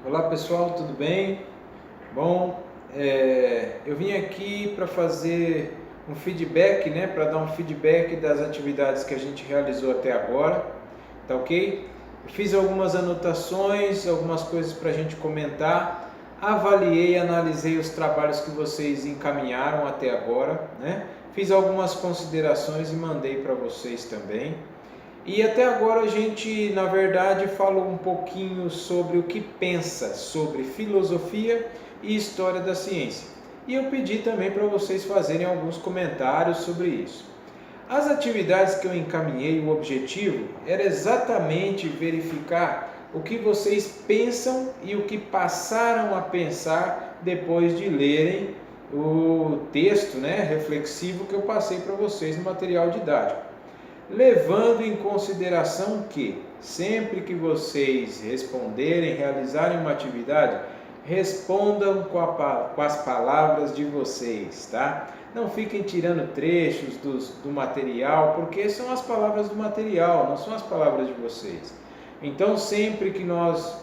Olá pessoal, tudo bem? Bom, eu vim aqui para fazer um feedback, né? Para dar um feedback das atividades que a gente realizou até agora, tá ok? Eu fiz algumas anotações, algumas coisas para a gente comentar, avaliei, analisei os trabalhos que vocês encaminharam até agora, né? Fiz algumas considerações e mandei para vocês também. E até agora a gente, na verdade, falou um pouquinho sobre o que pensa sobre filosofia e história da ciência. E eu pedi também para vocês fazerem alguns comentários sobre isso. As atividades que eu encaminhei, o objetivo era exatamente verificar o que vocês pensam e o que passaram a pensar depois de lerem o texto, né, reflexivo que eu passei para vocês no material didático. Levando em consideração que, sempre que vocês responderem, realizarem uma atividade, respondam com as palavras de vocês, tá? Não fiquem tirando trechos do material, porque são as palavras do material, não são as palavras de vocês. Então, sempre que nós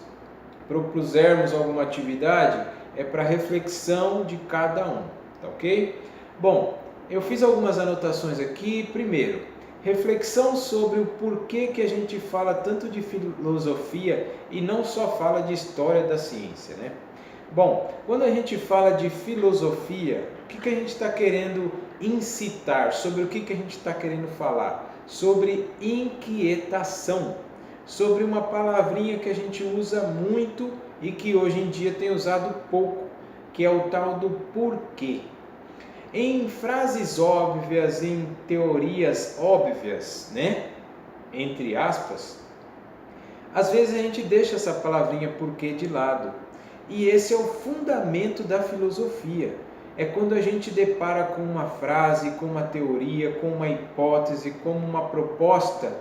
propusermos alguma atividade, é para reflexão de cada um, tá ok? Bom, eu fiz algumas anotações aqui. Primeiro, reflexão sobre o porquê que a gente fala tanto de filosofia e não só fala de história da ciência, né? Bom, quando a gente fala de filosofia, o que a gente está querendo incitar? Sobre o que a gente está querendo falar? Sobre inquietação, sobre uma palavrinha que a gente usa muito e que hoje em dia tem usado pouco, que é o tal do porquê. Em frases óbvias, em teorias óbvias, né? Entre aspas, às vezes a gente deixa essa palavrinha porquê de lado. E esse é o fundamento da filosofia. É quando a gente depara com uma frase, com uma teoria, com uma hipótese, com uma proposta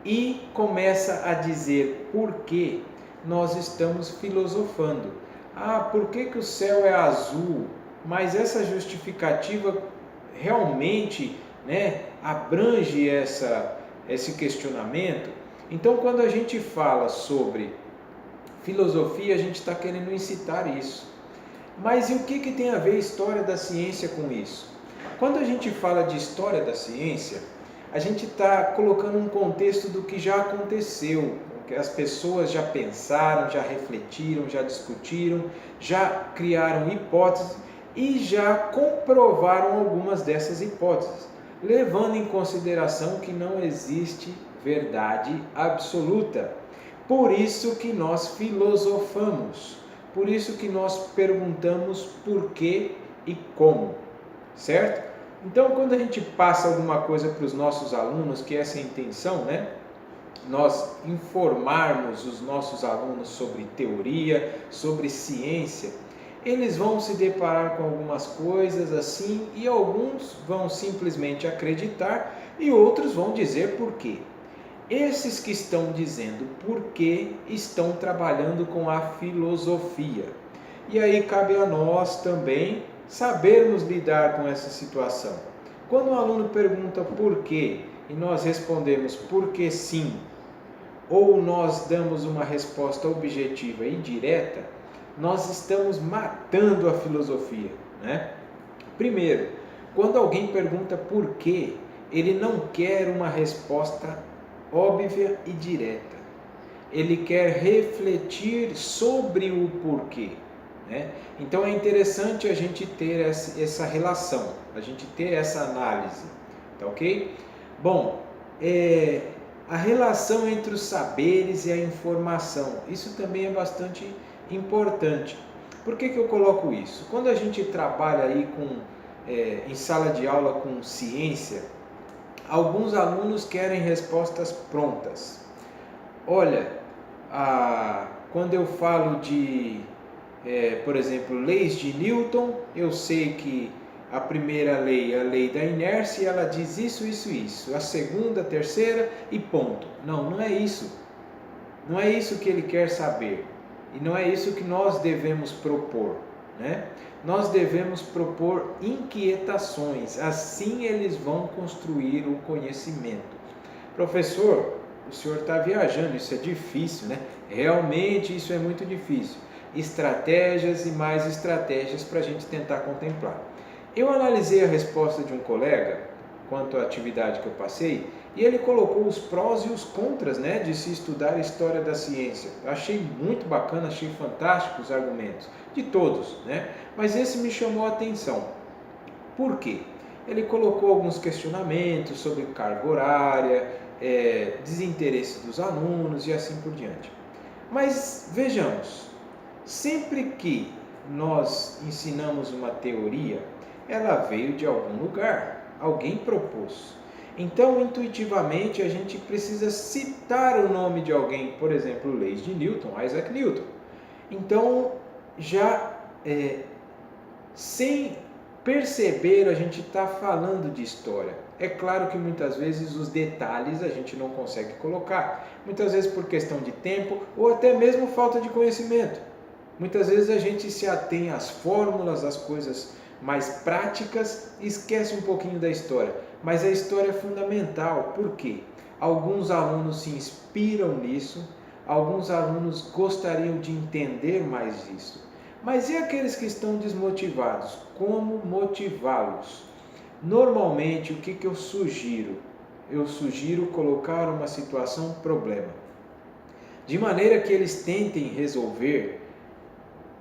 e começa a dizer por que nós estamos filosofando. Ah, por que o céu é azul? Mas essa justificativa realmente, né, abrange esse questionamento. Então, quando a gente fala sobre filosofia, a gente está querendo incitar isso. Mas e o que tem a ver a história da ciência com isso? Quando a gente fala de história da ciência, a gente está colocando um contexto do que já aconteceu, o que as pessoas já pensaram, já refletiram, já discutiram, já criaram hipóteses e já comprovaram algumas dessas hipóteses, levando em consideração que não existe verdade absoluta. Por isso que nós filosofamos, por isso que nós perguntamos por quê e como, certo? Então, quando a gente passa alguma coisa para os nossos alunos, que essa é a intenção, né? Nós informarmos os nossos alunos sobre teoria, sobre ciência, eles vão se deparar com algumas coisas assim e alguns vão simplesmente acreditar e outros vão dizer por quê. Esses que estão dizendo por quê estão trabalhando com a filosofia. E aí cabe a nós também sabermos lidar com essa situação. Quando um aluno pergunta por quê e nós respondemos porque sim, ou nós damos uma resposta objetiva e direta, nós estamos matando a filosofia, né? Primeiro, quando alguém pergunta por quê, ele não quer uma resposta óbvia e direta. Ele quer refletir sobre o porquê, né? Então é interessante a gente ter essa relação, a gente ter essa análise, tá ok? Bom, a relação entre os saberes e a informação, isso também é bastante importante. Por que eu coloco isso? Quando a gente trabalha aí em sala de aula com ciência, alguns alunos querem respostas prontas. Olha, quando eu falo de, por exemplo, leis de Newton, eu sei que a primeira lei é a lei da inércia, ela diz isso, isso, isso. A segunda, a terceira e ponto. Não, não é isso. Não é isso que ele quer saber. E não é isso que nós devemos propor, né? Nós devemos propor inquietações, assim eles vão construir o conhecimento. Professor, o senhor está viajando, isso é difícil, né? Realmente isso é muito difícil. Estratégias e mais estratégias para a gente tentar contemplar. Eu analisei a resposta de um colega quanto à atividade que eu passei e ele colocou os prós e os contras, né, de se estudar a história da ciência. Eu achei muito bacana, achei fantásticos os argumentos de todos, né? Mas esse me chamou a atenção. Por quê? Ele colocou alguns questionamentos sobre carga horária, desinteresse dos alunos e assim por diante. Mas vejamos, sempre que nós ensinamos uma teoria, ela veio de algum lugar, alguém propôs. Então, intuitivamente, a gente precisa citar o nome de alguém, por exemplo, leis de Newton, Isaac Newton. Então, já sem perceber, a gente está falando de história. É claro que muitas vezes os detalhes a gente não consegue colocar, muitas vezes por questão de tempo ou até mesmo falta de conhecimento. Muitas vezes a gente se atém às fórmulas, às coisas mais práticas e esquece um pouquinho da história. Mas a história é fundamental, por quê? Alguns alunos se inspiram nisso, alguns alunos gostariam de entender mais isso. Mas e aqueles que estão desmotivados? Como motivá-los? Normalmente, o que eu sugiro? Eu sugiro colocar uma situação problema, de maneira que eles tentem resolver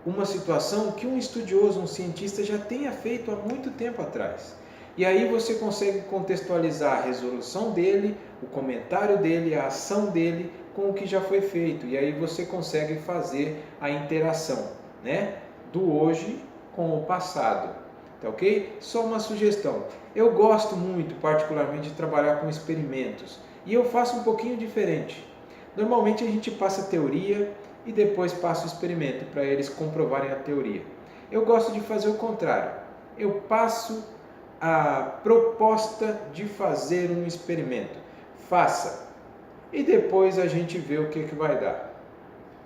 uma situação que um estudioso, um cientista já tenha feito há muito tempo atrás. E aí você consegue contextualizar a resolução dele, o comentário dele, a ação dele com o que já foi feito. E aí você consegue fazer a interação, né, do hoje com o passado. Tá ok? Só uma sugestão. Eu gosto muito, particularmente, de trabalhar com experimentos. E eu faço um pouquinho diferente. Normalmente a gente passa a teoria e depois passa o experimento para eles comprovarem a teoria. Eu gosto de fazer o contrário. Eu passo a proposta de fazer um experimento. Faça. E depois a gente vê o que vai dar.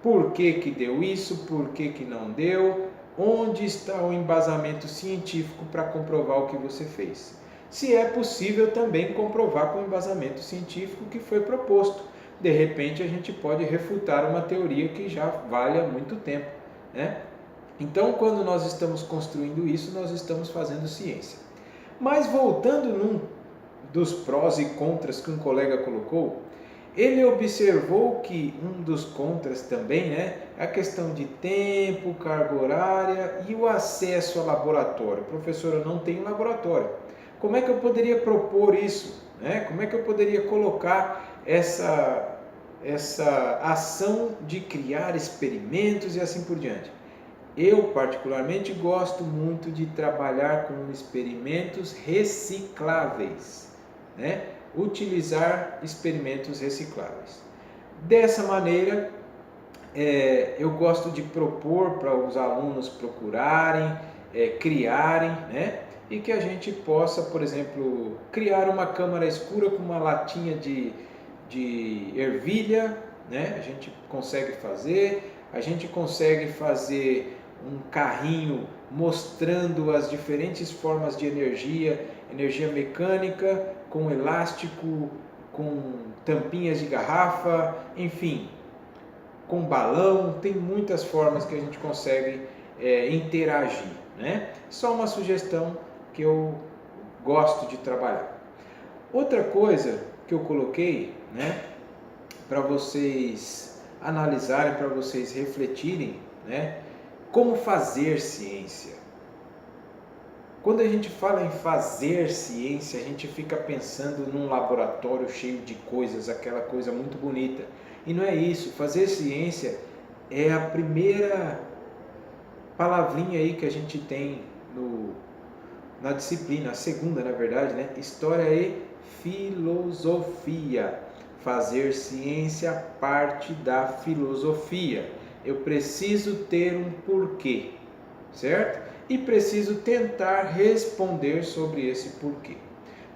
Por que deu isso? Por que não deu? Onde está o embasamento científico para comprovar o que você fez? Se é possível também comprovar com o embasamento científico que foi proposto. De repente a gente pode refutar uma teoria que já vale há muito tempo, né? Então, quando nós estamos construindo isso, nós estamos fazendo ciência. Mas voltando num dos prós e contras que um colega colocou, ele observou que um dos contras também, né, é a questão de tempo, carga horária e o acesso ao laboratório. Professor, eu não tenho laboratório. Como é que eu poderia propor isso? Né? Como é que eu poderia colocar essa ação de criar experimentos e assim por diante? Eu, particularmente, gosto muito de trabalhar com experimentos recicláveis, né? Utilizar experimentos recicláveis. Dessa maneira, eu gosto de propor para os alunos procurarem, criarem, né? E que a gente possa, por exemplo, criar uma câmara escura com uma latinha de ervilha, né? A gente consegue fazer, um carrinho mostrando as diferentes formas de energia mecânica, com elástico, com tampinhas de garrafa, enfim, com balão, tem muitas formas que a gente consegue interagir, né? Só uma sugestão que eu gosto de trabalhar. Outra coisa que eu coloquei, né, para vocês analisarem, para vocês refletirem, né, como fazer ciência. Quando a gente fala em fazer ciência, a gente fica pensando num laboratório cheio de coisas, aquela coisa muito bonita. E não é isso. Fazer ciência é a primeira palavrinha aí que a gente tem na disciplina, a segunda, na verdade, né? História e filosofia. Fazer ciência parte da filosofia. Eu preciso ter um porquê, certo? E preciso tentar responder sobre esse porquê,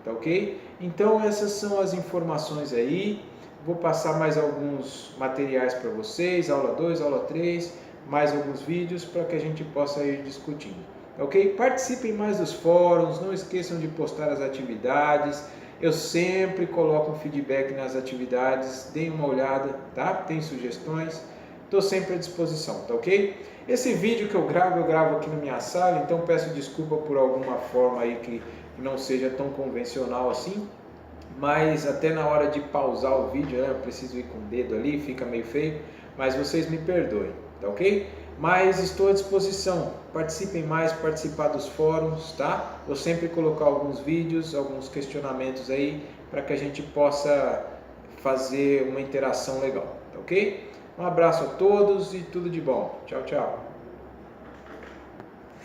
tá ok? Então essas são as informações aí. Vou passar mais alguns materiais para vocês, aula 2, aula 3, mais alguns vídeos para que a gente possa ir discutindo, tá ok? Participem mais dos fóruns, não esqueçam de postar as atividades. Eu sempre coloco um feedback nas atividades, deem uma olhada, tá? Tem sugestões, estou sempre à disposição, tá ok? Esse vídeo que eu gravo aqui na minha sala, então peço desculpa por alguma forma aí que não seja tão convencional assim, mas até na hora de pausar o vídeo, né, eu preciso ir com o dedo ali, fica meio feio, mas vocês me perdoem, tá ok? Mas estou à disposição, participem mais, participar dos fóruns, tá? Vou sempre colocar alguns vídeos, alguns questionamentos aí, para que a gente possa fazer uma interação legal, tá ok? Um abraço a todos e tudo de bom. Tchau, tchau.